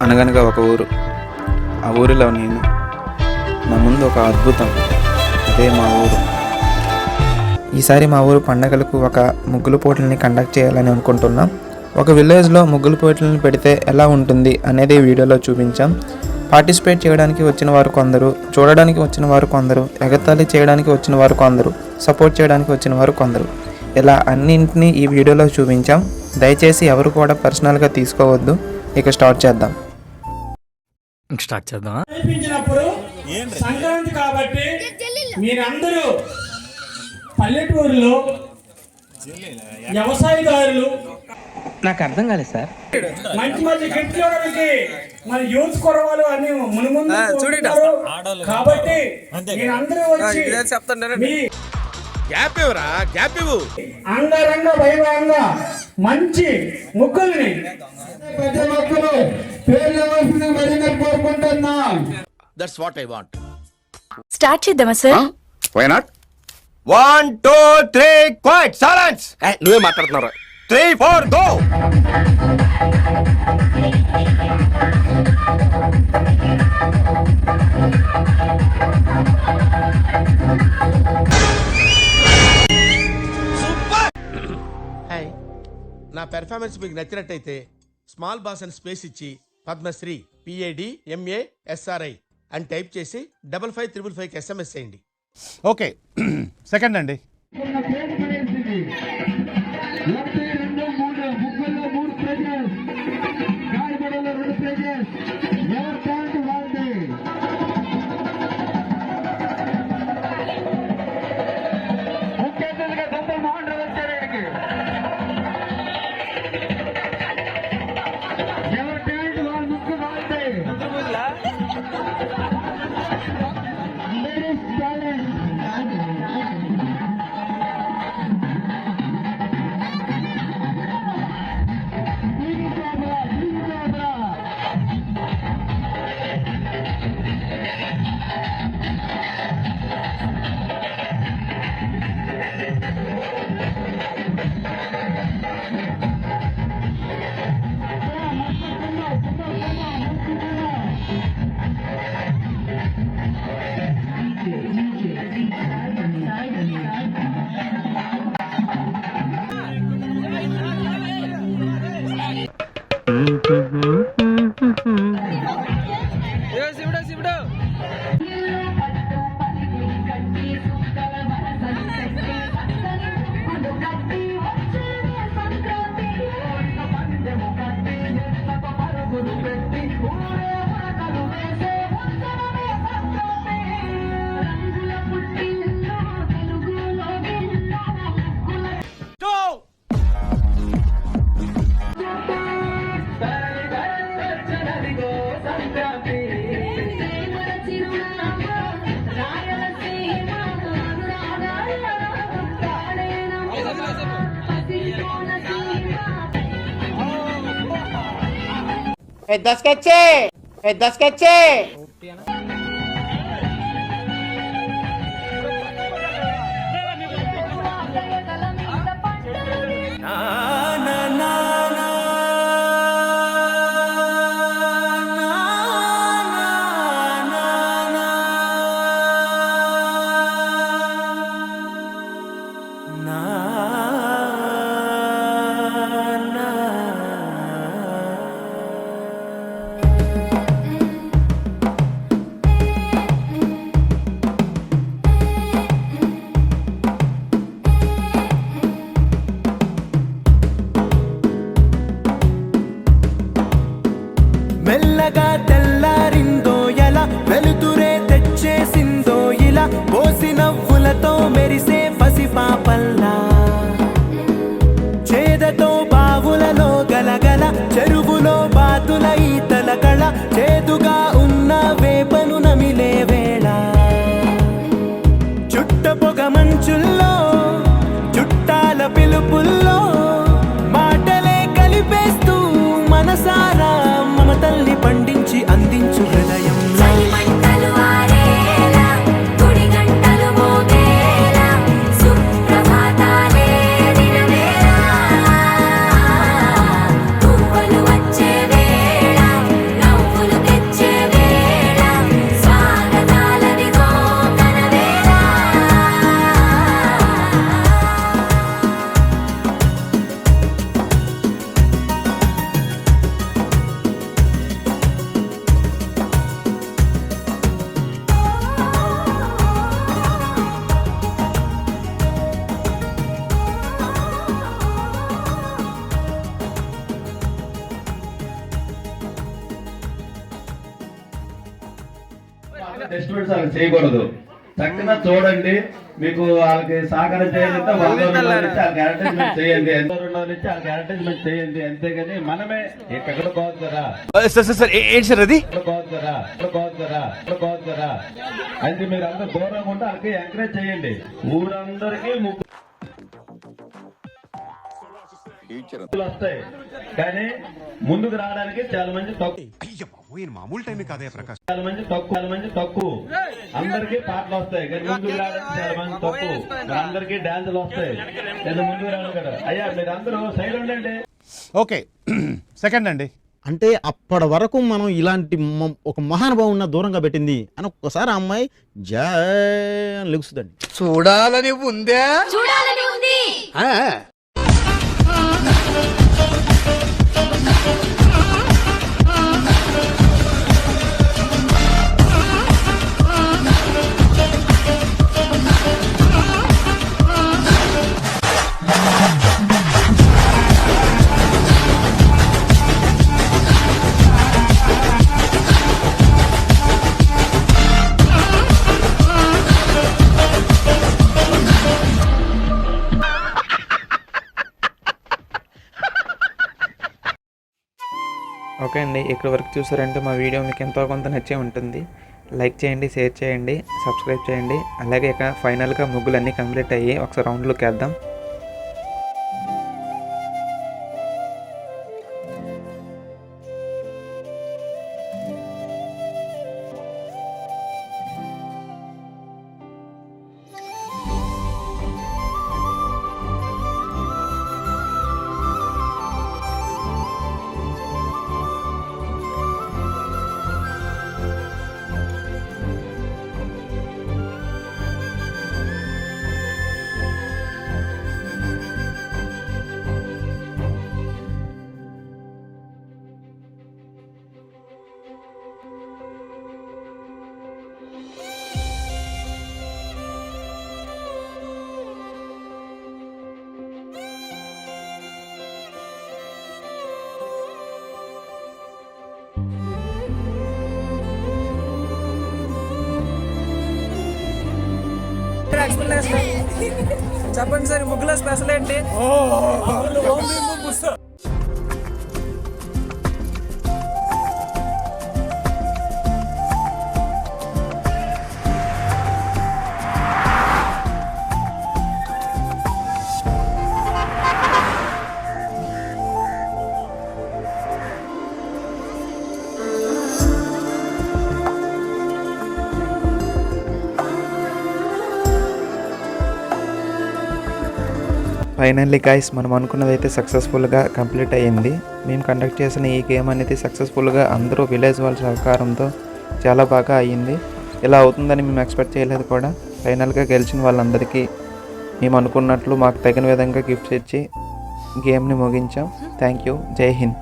అనగనగా ఒక ఊరు. ఆ ఊరిలో నేను. నా ముందు ఒక అద్భుతం. అదే మా ఊరు. ఈసారి మా ఊరు పండగలకు ఒక ముగ్గుల పోటీలని కండక్ట్ చేయాలని అనుకుంటున్నాం. ఒక విలేజ్లో ముగ్గుల పోటీలను పెడితే ఎలా ఉంటుంది అనేది వీడియోలో చూపించాం. పార్టిసిపేట్ చేయడానికి వచ్చిన వారు కొందరు, చూడడానికి వచ్చిన వారు కొందరు, ఎగతాళి చేయడానికి వచ్చిన వారు కొందరు, సపోర్ట్ చేయడానికి వచ్చిన వారు కొందరు. ఇలా అన్నింటినీ ఈ వీడియోలో చూపించాం. దయచేసి ఎవరు కూడా పర్సనల్గా తీసుకోవద్దు. ఇక స్టార్ట్ చేద్దాం. సంక్రాంతి కాబట్టి మీరందరూ పల్లెటూరులో వ్యవసాయదారులు, నాకు అర్థం కాలేదు సార్. మంచి మంచి గిఫ్ట్ ఇవ్వడానికి మన యూత్ కొరవాలు అన్ని మునుముందు కాబట్టి మీరందరూ వచ్చి మీ అంగరంగ వైభవంగా మంచి ముగ్గుల్ని ప్రతి ఒక్కరు పేర్లు మరింత కోరుకుంటున్నా. That's what I want. Start చేద్దామా sir? Why not? 1 2 3 quiet silence. నువ్వే మాట్లాడుతున్నావు. 3 4 గో. హాయ్, నా పెర్ఫార్మెన్స్ మీకు నచ్చినట్టయితే స్మాల్ బాస్ అని స్పేస్ ఇచ్చి పద్మశ్రీ PADMASRI అని టైప్ చేసి 55555కి SMS చేయండి. ఓకే, సెకండ్ అండి. పెద్ద స్కెచ్చే. మెల్లగా తెల్లారిందో ఎలా, వెలుతురే తెచ్చేసిందో ఇలా, పోసి నవ్వులతో మెరిసే పసిపాపల్లా, చేదతో బావులలో గలగల, చెరువులో బాతుల ఈతల కళ, చేదుగా ఉన్న వేపను నమిలే వేళ, చుట్ట పొగ మంచుల్లో చుట్టాల పిలుపుల్లో మాటలే కలిపేస్తూ మనసారా మమతల్ని పండించి అందించు హృదయం. కామెంట్స్ వాళ్ళకి చేయకూడదు. చక్కగా చూడండి, మీకు వాళ్ళకి సహకారం చేయాలంటే 100 నుంచి వాళ్ళకి అడ్వర్టైజ్మెంట్ చేయండి, 200 నుంచి వాళ్ళకి అడ్వర్టైజ్మెంట్ చేయండి. అంతేగాని మనమే ఎక్కడ కాదు కదా సార్ ఏంటి సార్ అది? అంటే మీరు అందరూ దూరంగా ఉంటే వాళ్ళకి ఎంకరేజ్ చేయండి. ఊరందరికీ ముగ్గులు వస్తాయి, కానీ ముందుకు రావడానికి చాలా మంది తక్కువ. చాలా మంది తక్కువ. అందరికీ పాటలు వస్తాయి, కానీ ముందుకు రావడానికి చాలా మంది తక్కువ. అందరికీ డాన్సులు వస్తాయి, లేదా ముందుకు రావడం కదా. అయ్యా మీరు అందరూ సైడ్ ఉండండి. ఓకే సెకండ్ అండి. అంటే అప్పటి వరకు మనం ఇలాంటి ఒక మహానుభావున్న దూరంగా పెట్టింది అని ఒక్కసారి ఆ అమ్మాయి జై అని లెగుస్తుందండి. చూడాలని ఉందే. ఓకే అండి, ఇక్కడ వరకు చూసారంటే మా వీడియో మీకు ఎంతో కొంత నచ్చే ఉంటుంది. లైక్ చేయండి, షేర్ చేయండి, సబ్స్క్రైబ్ చేయండి. అలాగే ఇక ఫైనల్గా ముగ్గులన్నీ కంప్లీట్ అయ్యి ఒకసారి రౌండ్లోకి వేద్దాం. చెప్పండి సార్, ముగ్గుల స్పెషల్ ఏంటి? ఫైనల్లీ గైస్, మనం అనుకున్నది అయితే సక్సెస్ఫుల్గా కంప్లీట్ అయ్యింది. మేము కండక్ట్ చేసిన ఈ గేమ్ అనేది సక్సెస్ఫుల్గా అందరూ విలేజ్ వాళ్ళ సహకారంతో చాలా బాగా అయ్యింది. ఇలా అవుతుందని మేము ఎక్స్పెక్ట్ చేయలేదు కూడా. ఫైనల్గా గెలిచిన వాళ్ళందరికీ మేము అనుకున్నట్లు మాకు తగిన విధంగా గిఫ్ట్స్ ఇచ్చి గేమ్ని ముగించాం. Thank you. జై హింద్.